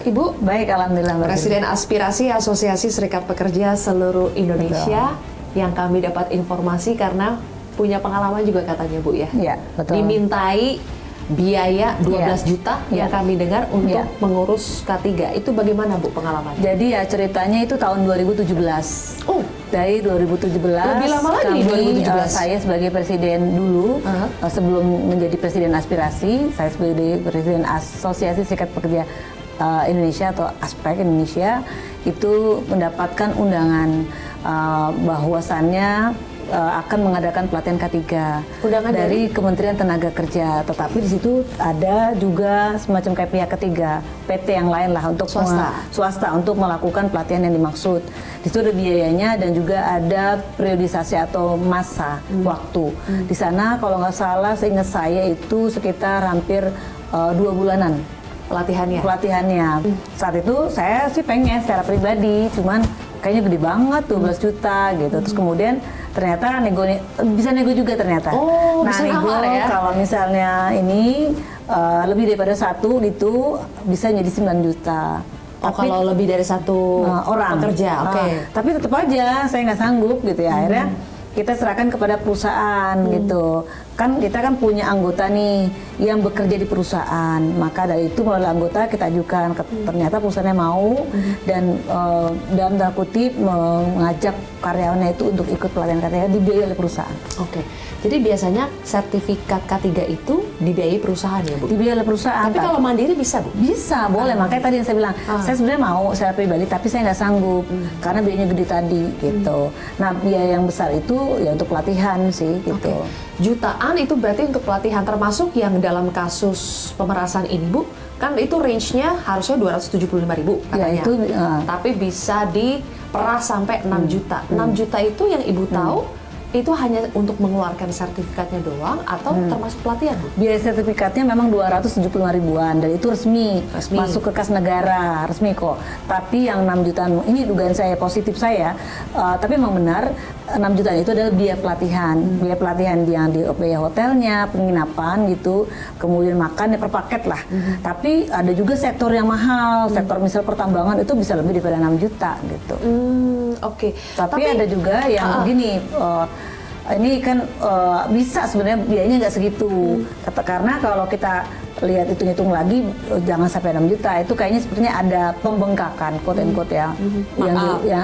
Ibu? Baik, alhamdulillah. Presiden Aspirasi Asosiasi Serikat Pekerja Seluruh Indonesia. Betul. Yang kami dapat informasi karena punya pengalaman juga katanya Bu ya. Iya, betul. Dimintai biaya 12 juta yang kami dengar untuk mengurus K3. Itu bagaimana Bu pengalamannya? Jadi ya ceritanya itu tahun 2017. Oh, dari 2017. Lebih lama lagi nih 2017. Saya sebagai presiden dulu, sebelum menjadi presiden aspirasi, saya sebagai presiden Asosiasi Serikat Pekerja Indonesia atau Aspek Indonesia itu mendapatkan undangan bahwasannya akan mengadakan pelatihan K3 dari Kementerian Tenaga Kerja, tetapi di situ ada juga semacam kayak pihak ketiga, PT yang lain lah untuk swasta untuk melakukan pelatihan yang dimaksud. Di situ ada biayanya dan juga ada periodisasi atau masa waktu. Di sana kalau nggak salah, seingat saya itu sekitar hampir 2 bulanan pelatihannya. Saat itu saya sih pengen secara pribadi, cuman kayaknya gede banget 12 juta gitu. Terus kemudian ternyata bisa nego juga ternyata. Oh, nah, bisa nego ya? Kalau misalnya ini lebih daripada satu gitu bisa jadi 9 juta. Oh, tapi, kalau lebih dari satu orang pekerja, oke. Tapi tetap aja saya nggak sanggup gitu ya. Akhirnya kita serahkan kepada perusahaan gitu. Kan kita kan punya anggota nih yang bekerja di perusahaan, maka dari itu melalui anggota kita ajukan. Ternyata perusahaannya mau dan dalam tanda kutip mengajak karyawannya itu untuk ikut pelatihan K3 dibiayai oleh perusahaan. Oke. Jadi biasanya sertifikat K3 itu dibiayai perusahaan ya Bu? Dibiayai oleh perusahaan. Tapi kalau mandiri bisa Bu? Bisa, boleh. Makanya tadi yang saya bilang, saya sebenarnya mau secara pribadi, tapi saya nggak sanggup karena biayanya gede tadi gitu. Nah, biaya yang besar itu ya untuk pelatihan sih gitu. Jutaan itu berarti untuk pelatihan, termasuk yang dalam kasus pemerasan ini Bu, kan itu range-nya harusnya 275.000 katanya. Ya, itu, tapi bisa diperas sampai 6 juta. 6 juta itu yang Ibu tahu itu hanya untuk mengeluarkan sertifikatnya doang atau termasuk pelatihan Bu? Biaya sertifikatnya memang 275 ribuan dan itu resmi. Masuk ke kas negara, resmi kok. Tapi yang 6 jutaan ini dugaan saya, positif saya, tapi memang benar 6 jutaan itu adalah biaya pelatihan. Biaya pelatihan yang di biaya hotelnya, penginapan gitu, kemudian makan ya per paket lah. Tapi ada juga sektor yang mahal, sektor misal pertambangan itu bisa lebih daripada 6 juta gitu. Oke. Tapi ada juga yang gini, ini kan bisa sebenarnya biayanya nggak segitu. Karena kalau kita lihat hitung-hitung lagi, jangan sampai 6 juta, itu kayaknya sepertinya ada pembengkakan, quote and quote ya,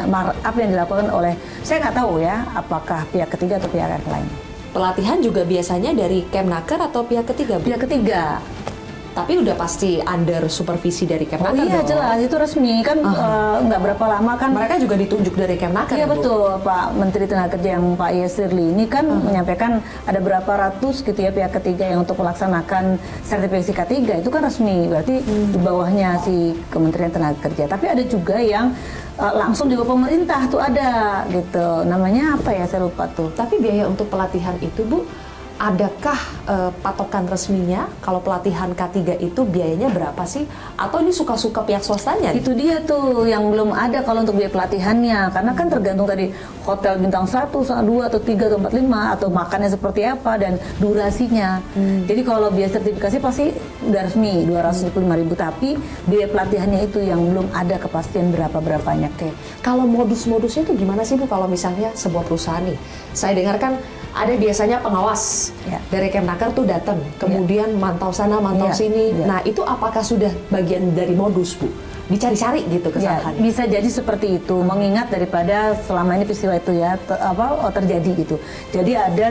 markup yang dilakukan oleh, saya nggak tahu ya, apakah pihak ketiga atau pihak yang lain. Pelatihan juga biasanya dari Kemnaker atau pihak ketiga Bu? Pihak ketiga. Tapi udah pasti under supervisi dari Kemnaker. Oh iya dong. Jelas, itu resmi kan. Nggak berapa lama kan mereka juga ditunjuk dari Kemnaker. Iya betul, Pak Menteri Tenaga Kerja yang Pak Yesirli ini kan menyampaikan ada berapa ratus gitu ya pihak ketiga yang untuk melaksanakan sertifikasi K3, itu kan resmi, berarti di bawahnya si Kementerian Tenaga Kerja. Tapi ada juga yang langsung di bawah pemerintah tuh ada gitu, namanya apa ya saya lupa tuh. Tapi biaya untuk pelatihan itu Bu, adakah patokan resminya kalau pelatihan K3 itu biayanya berapa sih? Atau ini suka-suka pihak swastanya? Itu dia tuh yang belum ada kalau untuk biaya pelatihannya. Karena kan tergantung tadi hotel bintang 1, 2, atau 3, atau 4, 5, atau makannya seperti apa dan durasinya. Jadi kalau biaya sertifikasi pasti udah resmi 275.000, tapi biaya pelatihannya itu yang belum ada kepastian berapa-berapanya. Oke. Kalau modus-modusnya itu gimana sih Bu kalau misalnya sebuah perusahaan nih? Saya dengarkan ada biasanya pengawas dari Kemnaker tuh datang, kemudian mantau sana, mantau sini. Nah, itu apakah sudah bagian dari modus, Bu? Dicari-cari gitu kesalahannya? Bisa jadi seperti itu, mengingat daripada selama ini peristiwa itu ya terjadi gitu. Jadi ada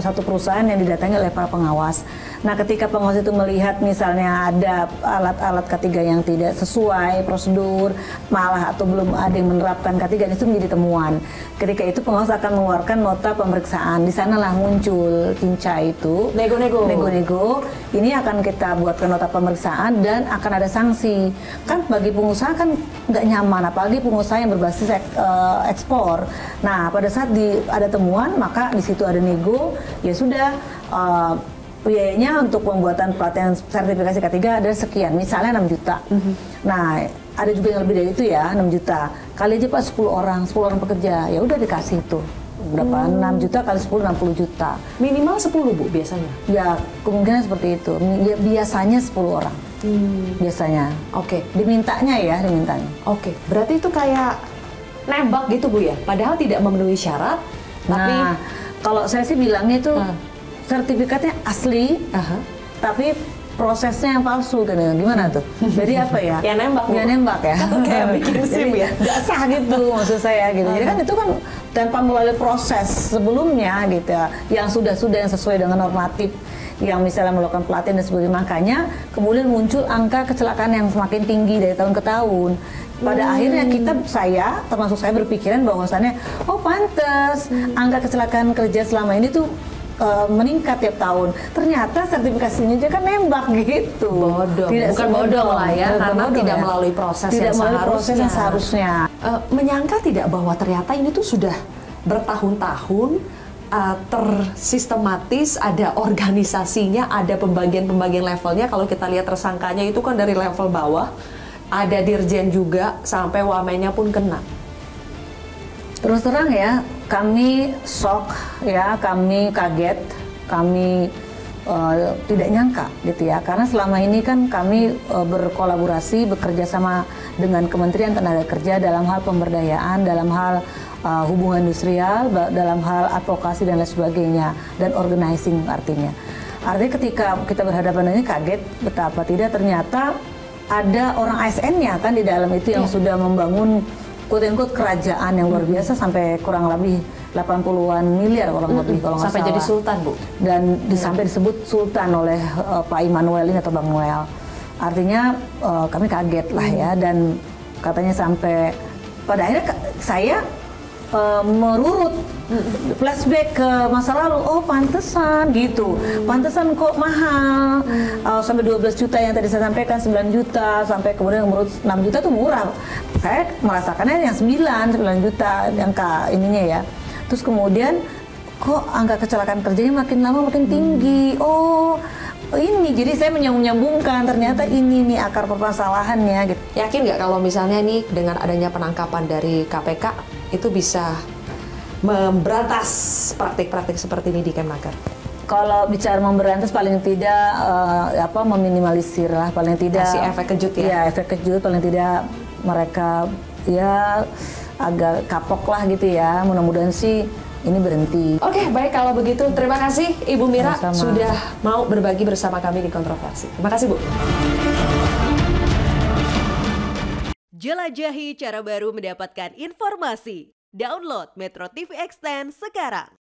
satu perusahaan yang didatangi oleh para pengawas. Nah, ketika pengawas itu melihat misalnya ada alat-alat K3 yang tidak sesuai prosedur, malah atau belum ada yang menerapkan K3, itu menjadi temuan. Ketika itu pengawas akan mengeluarkan nota pemeriksaan. Di sanalah muncul cincai itu. Nego-nego. Ini akan kita buatkan nota pemeriksaan dan akan ada sanksi. Kan bagi pengusaha kan nggak nyaman, apalagi pengusaha yang berbasis ekspor. Nah, pada saat ada temuan, maka di situ ada nego, ya sudah. Biayanya untuk pembuatan pelatihan sertifikasi K3 ada sekian, misalnya 6 juta. Nah, ada juga yang lebih dari itu ya, 6 juta. Kali aja Pak 10 orang pekerja, ya udah dikasih itu. berapa 6 juta kali 10 60 juta. Minimal 10 Bu biasanya? Ya kemungkinan seperti itu. Ya, biasanya 10 orang. Biasanya. Oke. Dimintanya. Oke. Berarti itu kayak nembak gitu Bu ya? Padahal tidak memenuhi syarat. Tapi kalau saya sih bilangnya itu sertifikatnya asli, tapi prosesnya yang palsu kan, gimana tuh? Jadi apa ya? Ya nembak. Ya nembak ya. Kayak bikin SIM ya. Nggak sah gitu maksud saya gitu. Jadi kan itu kan tanpa melalui proses sebelumnya gitu ya, yang sudah yang sesuai dengan normatif, yang misalnya melakukan pelatihan dan sebagainya. Makanya kemudian muncul angka kecelakaan yang semakin tinggi dari tahun ke tahun. Pada akhirnya saya termasuk saya berpikiran bahwasannya oh pantes angka kecelakaan kerja selama ini tuh meningkat tiap tahun. Ternyata sertifikasinya aja kan nembak gitu. Bodoh. Bukan bodoh lah ya, karena tidak melalui proses yang seharusnya. Menyangka tidak bahwa ternyata ini tuh sudah bertahun-tahun tersistematis, ada organisasinya, ada pembagian levelnya. Kalau kita lihat tersangkanya itu kan dari level bawah, ada dirjen juga, sampai wamennya pun kena. Terus terang ya, kami shock ya, kami kaget, kami tidak nyangka gitu ya, karena selama ini kan kami berkolaborasi, bekerja sama dengan Kementerian Tenaga Kerja dalam hal pemberdayaan, dalam hal hubungan industrial, dalam hal advokasi dan lain sebagainya, dan organizing artinya. Artinya ketika kita berhadapan ini kaget betapa tidak ternyata ada orang ASN-nya kan di dalam itu yang sudah membangun quote-unquote kerajaan yang luar biasa sampai kurang lebih 80-an miliar kurang lebih kalau nggak salah. Sampai jadi sultan Bu. Dan sampai disebut sultan oleh Pak Immanuel ini atau Bang Noel. Artinya kami kaget lah ya, dan katanya sampai pada akhirnya saya merurut flashback ke masa lalu. Oh pantesan gitu, pantesan kok mahal, sampai 12 juta yang tadi saya sampaikan, 9 juta sampai kemudian menurut 6 juta tuh murah. Saya merasakannya yang 9 juta angka ininya ya. Terus kemudian kok angka kecelakaan kerjanya makin lama makin tinggi. Oh ini, jadi saya menyambung-nyambungkan ternyata ini nih akar permasalahannya gitu. Yakin nggak kalau misalnya nih dengan adanya penangkapan dari KPK itu bisa memberantas praktik-praktik seperti ini di Kemnaker? Kalau bicara memberantas paling tidak meminimalisir lah, paling tidak kasih efek kejut ya. Iya, efek kejut, paling tidak mereka ya agak kapok lah gitu ya. Mudah-mudahan sih ini berhenti. Oke, baik kalau begitu. Terima kasih Ibu Mira sudah mau berbagi bersama kami di Kontroversi. Terima kasih Bu. Jelajahi cara baru mendapatkan informasi. Download Metro TV Extend sekarang.